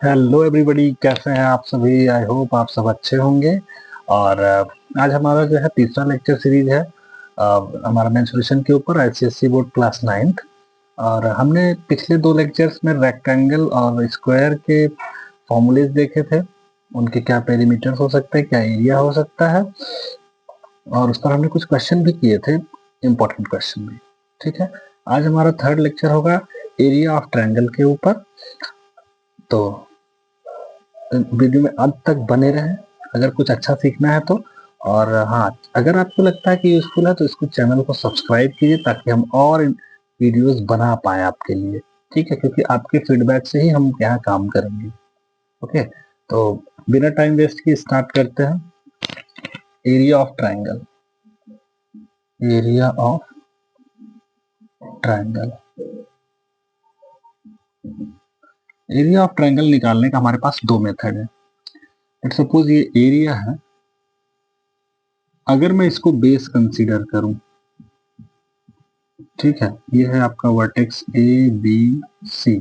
Hello everybody, कैसे हैं आप सभी। आई होप आप सब अच्छे होंगे। और आज हमारा जो है तीसरा लेक्चर सीरीज है हमारा मेंसुरेशन के ऊपर, आईसीएससी बोर्ड क्लास 9th। और हमने पिछले दो लेक्चर्स में रेक्टेंगल और स्क्वायर के फॉर्मूलेज देखे थे, उनके क्या पेरीमीटर्स हो सकते हैं, क्या एरिया हो सकता है, और उस पर हमने कुछ क्वेश्चन भी किए थे, इंपॉर्टेंट क्वेश्चन भी। ठीक है, आज हमारा थर्ड लेक्चर होगा एरिया ऑफ ट्रायंगल के ऊपर। तो वीडियो में अंत तक बने रहें अगर कुछ अच्छा सीखना है तो। और हाँ, अगर आपको लगता है कि यूजफुल है तो इसको चैनल को सब्सक्राइब कीजिए ताकि हम और वीडियोस बना पाए आपके लिए। ठीक है, क्योंकि आपके फीडबैक से ही हम यहाँ काम करेंगे। ओके, तो बिना टाइम वेस्ट के स्टार्ट करते हैं। Area of triangle, area of triangle, area of triangle निकालने का हमारे पास दो मेथड है। लेट्स सपोज ये एरिया है, अगर मैं इसको बेस कंसीडर करूं, ठीक है, ये है आपका वर्टेक्स ए बी सी।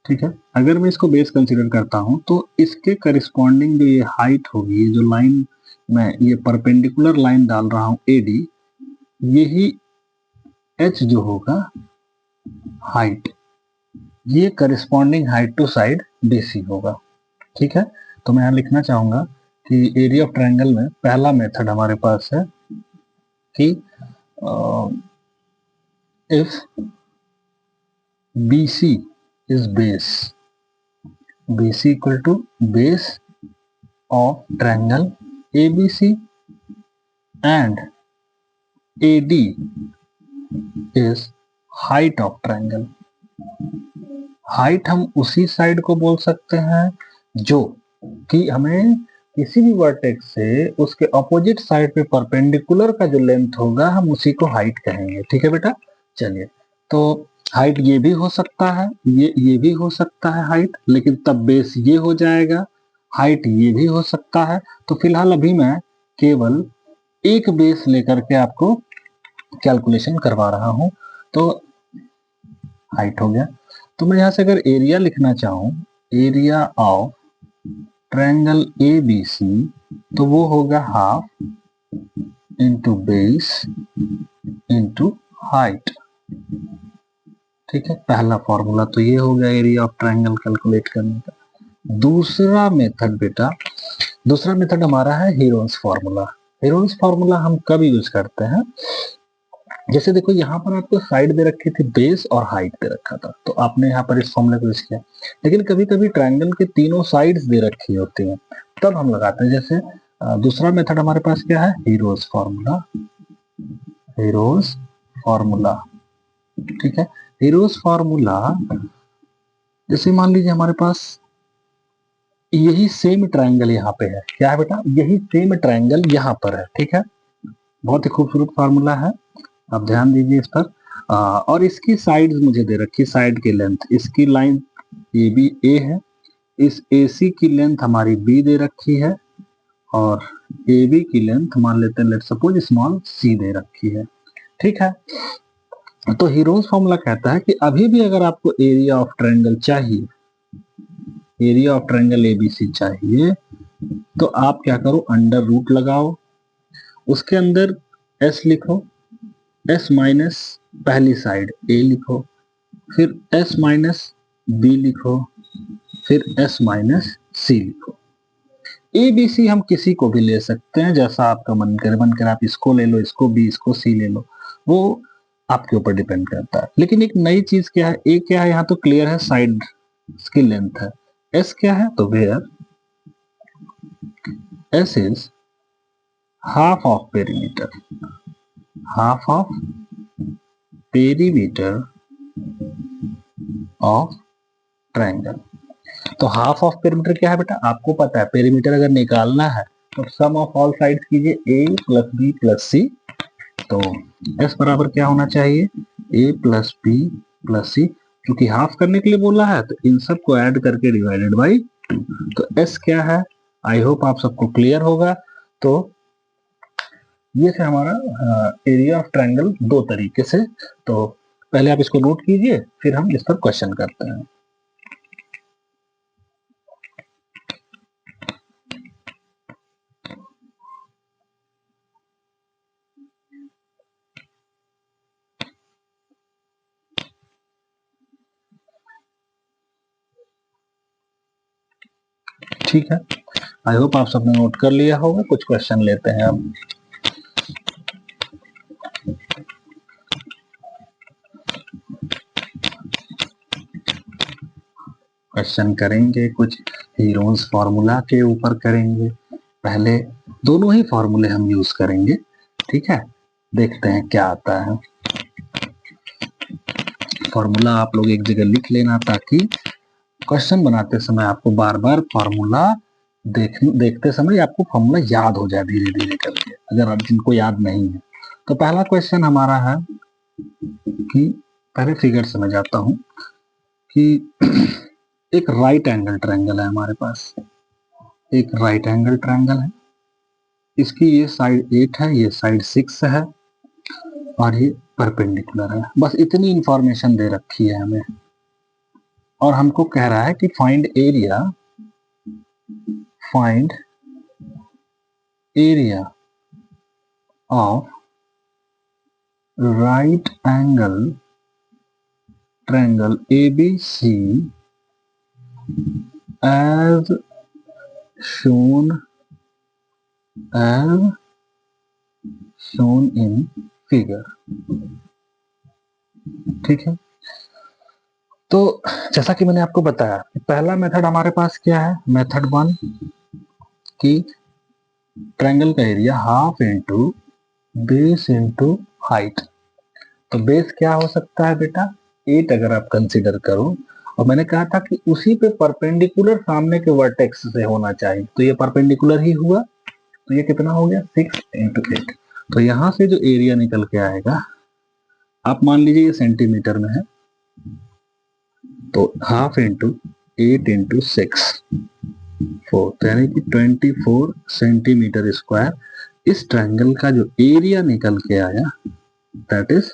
ठीक है, अगर मैं इसको बेस कंसीडर करता हूं तो इसके करस्पॉन्डिंग जो ये हाइट होगी, ये जो लाइन मैं ये परपेंडिकुलर लाइन डाल रहा हूं एडी, यही एच जो होगा हाइट, ये corresponding height to side BC होगा। ठीक है, तो मैं यहां लिखना चाहूंगा कि एरिया ऑफ ट्रायंगल में पहला मेथड हमारे पास है कि if BC is base, BC equal to base of triangle ABC and AD is height of triangle। Height हम उसी साइड को बोल सकते हैं जो कि हमें किसी भी वर्टेक्स से उसके अपोजिट साइड पे परपेंडिकुलर का जो लेंथ होगा हम उसी को हाइट कहेंगे। ठीक है बेटा, चलिए, तो हाइट ये भी हो सकता है, ये भी हो सकता है हाइट, लेकिन तब बेस ये हो जाएगा। हाइट ये भी हो सकता है, तो फिलहाल अभी मैं केवल एक बेस लेकर के आपको कैलकुलेशन करवा रहा हूं। तो हाइट हो गया, तो मैं यहां से अगर एरिया लिखना चाहूं, area of triangle A B C, तो वो होगा half into base into height. ठीक है, पहला फॉर्मूला तो ये हो गया एरिया ऑफ ट्रायंगल कैलकुलेट करने का। दूसरा मेथड बेटा, दूसरा मेथड हमारा है हीरोन्स फार्मूला। हीरोन्स फार्मूला हम कब यूज करते हैं, जैसे देखो यहाँ पर आपको साइड दे रखी थी बेस और हाइट दे रखा था, तो आपने यहाँ पर इस फॉर्मूले को यूज किया। लेकिन कभी कभी ट्रायंगल के तीनों साइड्स दे रखी होती हैं, तब हम लगाते हैं। जैसे दूसरा मेथड हमारे पास क्या है, हीरोज फार्मूला, हीरोज फार्मूला। ठीक है, हीरोज फार्मूला, जैसे मान लीजिए हमारे पास यही सेम ट्रायंगल यहाँ पे है, क्या है बेटा, यही सेम ट्रायंगल यहाँ पर है। ठीक है, बहुत ही खूबसूरत फार्मूला है, आप ध्यान दीजिए इस पर। और इसकी साइड्स मुझे दे रखी, साइड की लेंथ, इसकी लाइन ये भी ए है, इस AC की लेंथ हमारी बी दे रखी है, और AB की लेंथ मान लेते हैं, लेट्स सपोज स्मॉल सी दे रखी है। ठीक है, तो हीरोज फॉर्मूला कहता है कि अभी भी अगर आपको एरिया ऑफ ट्रायंगल चाहिए, एरिया ऑफ ट्रायंगल ABC चाहिए, तो आप क्या करो, अंडर रूट लगाओ, उसके अंदर S लिखो, S माइनस पहली साइड A लिखो, फिर S माइनस B लिखो, फिर S माइनस C लिखो। ABC हम किसी को भी ले सकते हैं, जैसा आपका मन करे आप इसको ले लो, इसको B, इसको C ले लो, वो आपके ऊपर डिपेंड करता है। लेकिन एक नई चीज क्या है, A क्या है, यहाँ तो क्लियर है, साइड की लेंथ है। S क्या है, तो where S is half of perimeter, half of perimeter of triangle. तो हाफ ऑफ पेरीमीटर क्या है बेटा, आपको पता है पेरीमीटर अगर निकालना है तो सम ऑफ ऑल साइड्स कीजिए, A plus B plus C। तो S बराबर क्या होना चाहिए, A plus B plus C। क्योंकि हाफ करने के लिए बोला है तो इन सब को ऐड करके डिवाइडेड बाई 2। तो S क्या है, आई होप आप सबको क्लियर होगा। तो ये है हमारा एरिया ऑफ ट्रायंगल दो तरीके से। तो पहले आप इसको नोट कीजिए, फिर हम इस पर क्वेश्चन करते हैं। ठीक है, आई होप आप सबने नोट कर लिया होगा। कुछ क्वेश्चन लेते हैं अब। क्वेश्चन करेंगे कुछ हीरोन्स फॉर्मूला के ऊपर करेंगे। पहले दोनों ही फॉर्मूले हम यूज करेंगे, ठीक है। देखते हैं क्या आता है। फॉर्मूला आप लोग एक जगह लिख लेना ताकि क्वेश्चन बनाते समय आपको बार बार फॉर्मूला देखते समय आपको फॉर्मूला याद हो जाए धीरे धीरे करके, अगर आप जिनको याद नहीं है। तो पहला क्वेश्चन हमारा है कि पहले फिगर से मैं जाता हूं कि एक राइट एंगल ट्रायंगल है हमारे पास, एक राइट एंगल ट्रायंगल है। इसकी ये साइड 8 है, ये साइड 6 है और ये परपेंडिकुलर है। बस इतनी इंफॉर्मेशन दे रखी है हमें और हमको कह रहा है कि find area of right angle triangle ABC as shown in figure। ठीक है, तो जैसा कि मैंने आपको बताया पहला मेथड हमारे पास क्या है, मेथड 1 कि ट्रायंगल का area half into base into height. तो बेस क्या हो सकता है बेटा, 8 अगर आप कंसीडर करो, और मैंने कहा था कि उसी पे परपेंडिकुलर सामने के वर्टेक्स से होना चाहिए, तो ये परपेंडिकुलर ही हुआ, तो ये कितना हो गया 6 इंटू 8। तो यहां से जो एरिया निकल के आएगा, आप मान लीजिए ये सेंटीमीटर में है, तो हाफ इंटू 8 इंटू 6 4, यानी कि 24 सेंटीमीटर स्क्वायर। इस ट्रायंगल का जो एरिया निकल के आया दैट इज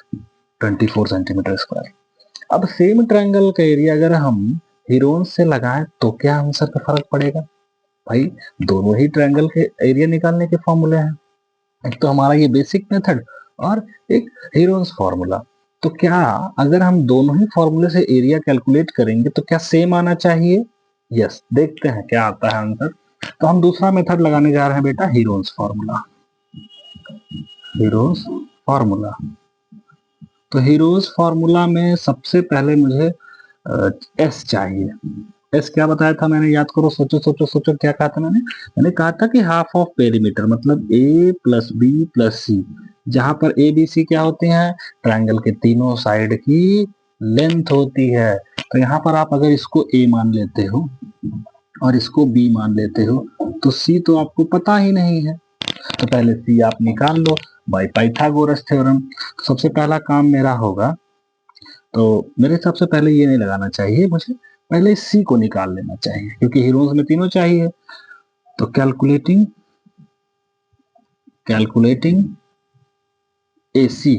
24 सेंटीमीटर स्क्वायर। अब सेम ट्रायंगल का एरिया अगर हम हीरोन्स से लगाएं तो क्या आंसर का फर्क पड़ेगा भाई, दोनों ही ट्रायंगल के एरिया निकालने के फॉर्मूले हैं, एक तो हमारा ये बेसिक मेथड और एक हीरोन्स फॉर्मूला। तो क्या अगर हम दोनों ही फॉर्मूले से एरिया कैलकुलेट करेंगे तो क्या सेम आना चाहिए? यस, देखते हैं क्या आता है आंसर। तो हम दूसरा मेथड लगाने जा रहे हैं बेटा, हीरोन्स फॉर्मूला। हीरोन्स फॉर्मूला, तो हीरोज फॉर्मूला में सबसे पहले मुझे एस चाहिए। एस क्या बताया था मैंने, याद करो, सोचो सोचो सोचो, क्या कहा था मैंने कहा था कि हाफ ऑफ पेरीमीटर मतलब ए प्लस बी प्लस सी, जहां पर ए बी सी क्या होते हैं, ट्रायंगल के तीनों साइड की लेंथ होती है। तो यहाँ पर आप अगर इसको ए मान लेते हो और इसको बी मान लेते हो तो सी तो आपको पता ही नहीं है, तो पहले सी आप निकाल लो बाय पाइथागोरस थ्योरम। सबसे पहला काम मेरा होगा, तो मेरे हिसाब से पहले ये नहीं लगाना चाहिए, मुझे पहले सी को निकाल लेना चाहिए क्योंकि हीरोज में तीनों चाहिए। तो कैलकुलेटिंग AC